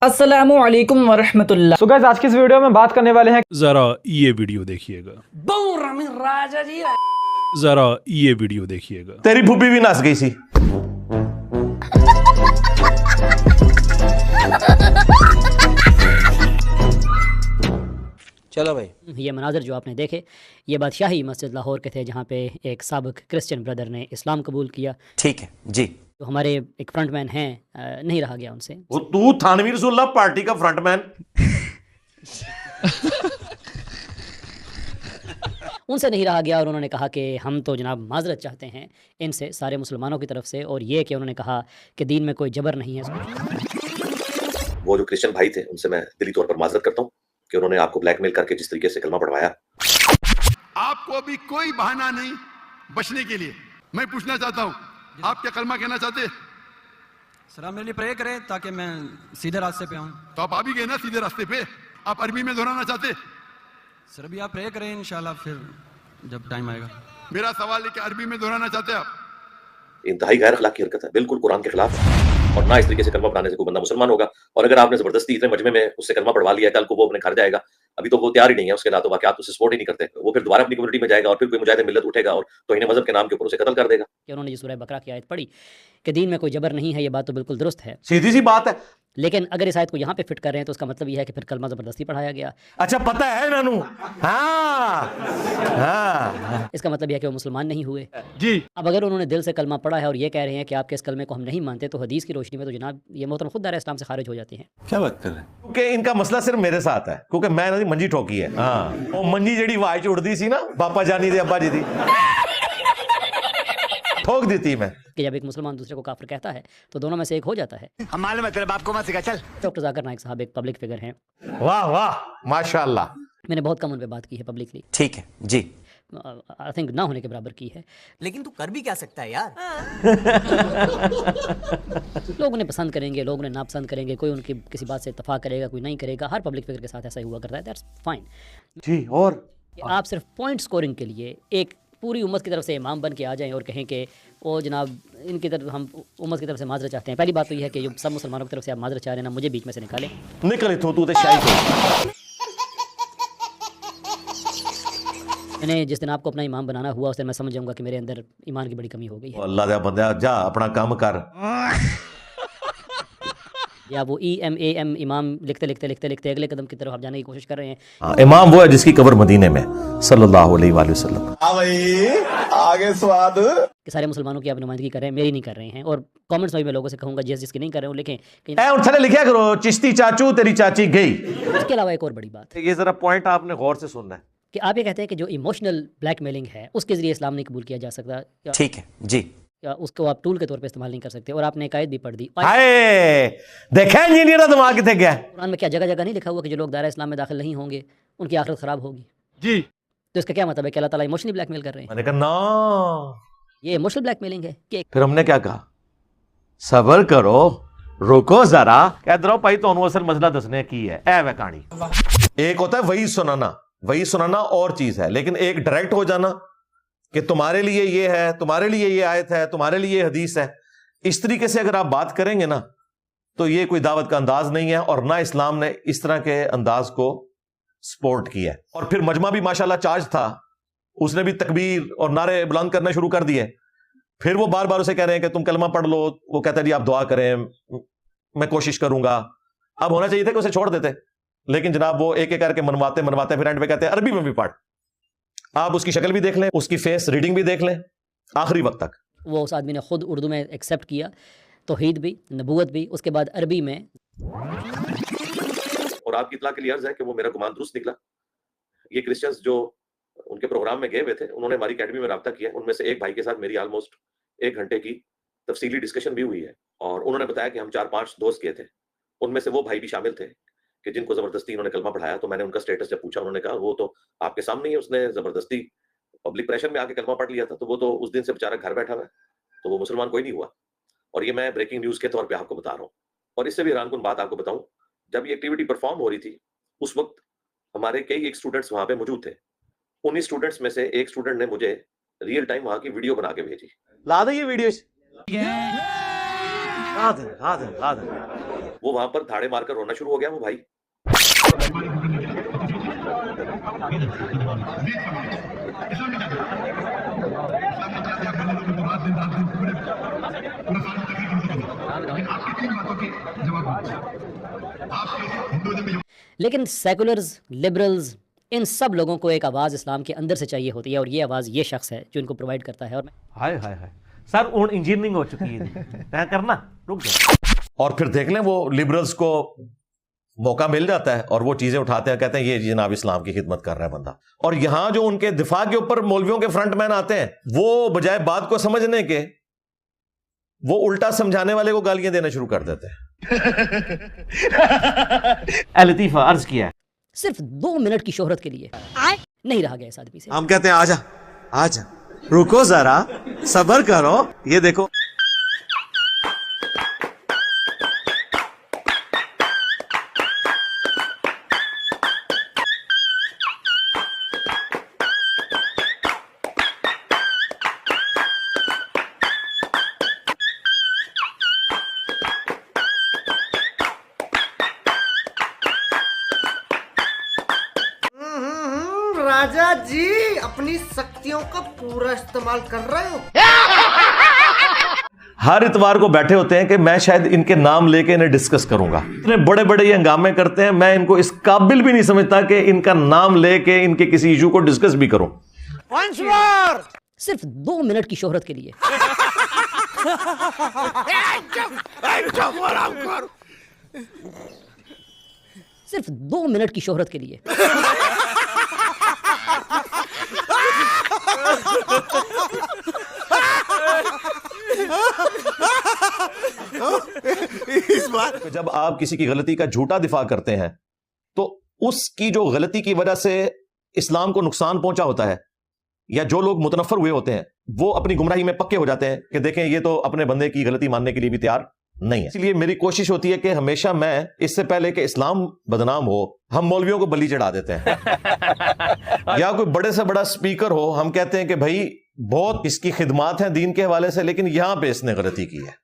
अस्सलामु अलैकुम वरहमतुल्लाह। So guys आज की इस वीडियो में बात करने वाले हैं जरा ये वीडियो देखिएगा, जरा ये वीडियो देखिएगा। तेरी फूफी भी नाच गई सी। चलो भाई, ये मनाज़र जो आपने देखे ये बादशाही मस्जिद लाहौर के थे, जहाँ पे एक साबिक क्रिश्चियन ब्रदर ने इस्लाम कबूल किया। ठीक है जी। तो हमारे एक फ्रंटमैन हैं, नहीं रहा गया उनसे। वो तू थानवी रसूलुल्लाह पार्टी का फ्रंटमैन। उनसे नहीं रहा गया और उन्होंने कहा कि हम तो जनाब माजरत चाहते हैं इनसे, सारे मुसलमानों की तरफ से। और ये कि उन्होंने कहा कि दीन में कोई जबर नहीं है। वो जो क्रिश्चियन भाई थे उनसे मैं दिली तौर पर माजरत करता हूँ कि उन्होंने आपको ब्लैकमेल करके जिस तरीके से कलमा पढ़वाया। आपको अभी कोई बहाना नहीं बचने के लिए। मैं पूछना चाहता हूँ, आप क्या कलमा कहना चाहते हैं? सर आप मेरे लिए प्रे करें ताकि मैं सीधे रास्ते पे आऊँ। तो आप भी गए ना सीधे रास्ते पे। आप अरबी में दोहराना चाहते? सर अभी आप प्रे करें, इंशाल्लाह फिर जब टाइम आएगा। मेरा सवाल है कि अरबी में दोहराना चाहते हैं आप? इंतहाई गैर अखलाकी हरकत है, बिल्कुल कुरान के खिलाफ है। और ना इस तरीके से कलमा पढ़ाने से कोई बंदा मुसलमान होगा। और अगर आपने जबरदस्ती इतने मजमे में उससे कलमा पढ़वा लिया, कल को वो अपने घर जाएगा, अभी तो वो तैयार ही नहीं है, उसके लातो वाक़यात उसे सपोर्ट ही नहीं करते, वो फिर दोबारा अपनी कम्युनिटी में जाएगा और फिर कोई मुजाहिद मिल्लत उठेगा और तौहीन मजहब के नाम के ऊपर उसे कत्ल कर देगा। कि उन्होंने जो सूरह बकरा की आयत पढ़ी कि दीन में कोई जबर नहीं है, ये बात तो बिल्कुल दुरुस्त है, सीधी सी बात है। लेकिन अगर इस आयत को यहाँ पे फिट कर रहे हैं तो उसका मतलब ये है कि फिर कलमा ज़बरदस्ती पढ़ाया गया। अच्छा पता है नानू। हाँ। इसका मतलब यह है कि वो मुसलमान नहीं हुए जी। अब अगर उन्होंने दिल से कलमा पढ़ा है और ये कह रहे हैं कि आपके इस कलमे को हम नहीं मानते, तो हदीस की रोशनी में तो जनाब ये मोहतरम खुद दायरा इस्लाम से खारिज हो जाती हैं। क्या बात कर रहे हैं? क्योंकि इनका मसला सिर्फ मेरे साथ है, क्योंकि मैं ना मंजी ठोकी है। हाँ, वो मंजी जड़ी वाज उड़ती सी ना, पापा जानी थी अब्बा जी थी, ठोक दी थी मैं। कि जब एक मुसलमान दूसरे को काफिर कहता है तो दोनों में से एक हो जाता है। हम मालूम है तेरे बाप को मत सिखा, चल। डॉक्टर जाकिर नाइक साहब एक पब्लिक फिगर हैं, वाह वाह माशाल्लाह। मैंने बहुत कम उन पे बात की है पब्लिकली, ठीक है जी। आई थिंक ना होने के बराबर की है। लेकिन तू कर भी क्या सकता है यार। लोग उन्हें पसंद करेंगे, लोग उन्हें नापसंद करेंगे, कोई उनकी किसी बात से इत्तफाक करेगा, कोई नहीं करेगा। हर पब्लिक फिगर के साथ ऐसा ही हुआ करता है, दैट्स फाइन जी। और आप सिर्फ पॉइंट स्कोरिंग के लिए एक पूरी उम्मत की तरफ से इमाम बन के आ जाएं और कहें कि ओ जनाब इनकी तरफ हम उम्मत की तरफ से माजरत चाहते हैं। पहली बात तो यह है कि जो सब मुसलमानों की तरफ से आप माजरत चाह रहे हैं ना, मुझे बीच में से निकालें। निकल इथों, तू तो शाही। मैंने जिस दिन आपको अपना इमाम बनाना हुआ उस दिन मैं समझ जाऊंगा कि मेरे अंदर ईमान की बड़ी कमी हो गई है। अल्लाह दा बंदा जा अपना काम कर। या वो EMAM इमाम लिखते लिखते लिखते लिखते अगले कदम की तरफ आप जाने की कोशिश कर रहे हैं। इमाम वो है जिसकी कब्र मदीने में, सल्लल्लाहु अलैहि वसल्लम। आगे स्वाद कि सारे मुसलमानों की आप नुमाइंदगी कर रहे हैं, मेरी नहीं कर रहे हैं। और कमेंट्स में मैं लोगों से कहूंगा जिसकी नहीं कर रहे हो लिखें कि उठने लिखा करो, चिश्ती चाचू तेरी चाची गई। उसके अलावा एक और बड़ी बात, ये जरा पॉइंट आपने गौर से सुनना है कि आप ये कहते हैं कि जो इमोशनल ब्लैकमेलिंग है उसके जरिए इस्लाम नहीं कबूल किया जा सकता, ठीक है जी। या उसको आप टूल के तौर पे इस्तेमाल नहीं कर सकते। और आपने एक आयत भी पढ़ दी, हाय देखा इंजीनियर दिमाग कितने गया। कुरान में क्या जगह जगह नहीं लिखा हुआ कि जो लोग दायरा इस्लाम में दाखिल नहीं होंगे उनकी आखिरत खराब होगी। जी। तो इसका क्या मतलब है कि अल्लाह ताला इमोशनली ब्लैकमेल कर रहे हैं? मैंने कहा ना, ये इमोशनल ब्लैकमेलिंग है कि फिर हमने क्या कहा, सबर करो, रुको जरा, कहते रहो भाई तो असल मसला दसने की है। ऐ वह कहानी एक होता है वही सुनाना और चीज है, लेकिन एक डायरेक्ट हो जाना कि तुम्हारे लिए ये है, तुम्हारे लिए ये आयत है, तुम्हारे लिए ये हदीस है, इस तरीके से अगर आप बात करेंगे ना तो ये कोई दावत का अंदाज नहीं है, और ना इस्लाम ने इस तरह के अंदाज को सपोर्ट किया है। और फिर मजमा भी माशाल्लाह चार्ज था, उसने भी तकबीर और नारे बुलंद करना शुरू कर दिए। फिर वो बार बार उसे कह रहे हैं कि तुम कलमा पढ़ लो, वो कहता है जी आप दुआ करें, मैं कोशिश करूंगा। अब होना चाहिए था कि उसे छोड़ देते, लेकिन जनाब वो एक एक करके मनवाते मनवाते फिर एंड पे कहते हैं अरबी में भी पढ़। आप उसकी शक्ल भी देख लें, उसकी फेस रीडिंग भी देख लें, आखिरी वक्त तक। वो उस आदमी ने खुद उर्दू में एक्सेप्ट किया, तौहीद भी, नबूवत भी, उसके बाद अरबी में। और आपकी इत्तला के लिए अर्ज है कि वो मेरा गुमान दुरुस्त निकला। ये क्रिश्चियंस जो उनके प्रोग्राम में गए हुए थे उन्होंने हमारी अकेडमी में राब्ता किया। उनमें से एक भाई के साथ मेरी ऑलमोस्ट 1 घंटे की तफसीली डिस्कशन भी हुई है, और उन्होंने बताया कि हम 4-5 दोस्त गए थे, उनमें से वो भाई भी शामिल थे कि जिनको जबरदस्ती इन्होंने कलमा पढ़ाया। तो मैंने उनका स्टेटस जब पूछा, उन्होंने कहा वो तो आपके सामने ही उसने जबरदस्ती पब्लिक प्रेशर में आके कलमा पढ़ लिया था, तो वो तो उस दिन से बेचारा घर बैठा हुआ है, तो वो मुसलमान कोई नहीं हुआ। और ये मैं ब्रेकिंग न्यूज के तौर पे आपको बता रहा हूँ। और इससे भी हैरानकुन बात आपको बताऊं, जब ये एक्टिविटी परफॉर्म हो रही थी उस वक्त हमारे कई एक स्टूडेंट्स वहां पे मौजूद थे। उन्हीं स्टूडेंट्स में से एक स्टूडेंट ने मुझे रियल टाइम वहां की वीडियो बना के भेजी। ला दे ये वीडियो। वो वहां पर धाड़े मारकर रोना शुरू हो गया वो भाई। लेकिन सेकुलर्स, लिबरल्स, इन सब लोगों को एक आवाज़ इस्लाम के अंदर से चाहिए होती है, और ये आवाज़ ये शख्स है जो इनको प्रोवाइड करता है। और हाय हाय हाय सर उन इंजीनियरिंग हो चुकी है क्या करना, रुक जाओ। और फिर देख लें वो लिबरल्स को मौका मिल जाता है और वो चीजें उठाते हैं, कहते हैं ये जनाब इस्लाम की खिदमत कर रहा है बंदा। और यहां जो उनके दिफा के ऊपर मौलवियों के फ्रंटमैन आते हैं, वो बजाय बात को समझने के वो उल्टा समझाने वाले को गालियां देना शुरू कर देते हैं। लतीफा अर्ज किया है, सिर्फ 2 मिनट की शोहरत के लिए नहीं रहा गया इस आदमी से। हम कहते हैं आजा आजा, रुको जरा, सबर करो, ये देखो। राजा जी अपनी शक्तियों का पूरा इस्तेमाल कर रहे हो। हर इतवार को बैठे होते हैं कि मैं शायद इनके नाम लेके इन्हें डिस्कस करूंगा। इतने बड़े बड़े ये हंगामे करते हैं, मैं इनको इस काबिल भी नहीं समझता कि इनका नाम लेके इनके किसी इशू को डिस्कस भी करूं। सिर्फ 2 मिनट की शोहरत के लिए। सिर्फ 2 मिनट की शोहरत के लिए। इस बार जब आप किसी की गलती का झूठा दिफा करते हैं तो उसकी जो गलती की वजह से इस्लाम को नुकसान पहुंचा होता है, या जो लोग मुतनफर हुए होते हैं वो अपनी गुमराही में पक्के हो जाते हैं कि देखें ये तो अपने बंदे की गलती मानने के लिए भी तैयार नहीं है। इसलिए मेरी कोशिश होती है कि हमेशा मैं इससे पहले कि इस्लाम बदनाम हो, हम मौलवियों को बलि चढ़ा देते हैं। या कोई बड़े से बड़ा स्पीकर हो, हम कहते हैं कि भाई बहुत इसकी खिदमात हैं दीन के हवाले से, लेकिन यहां पे इसने गलती की है।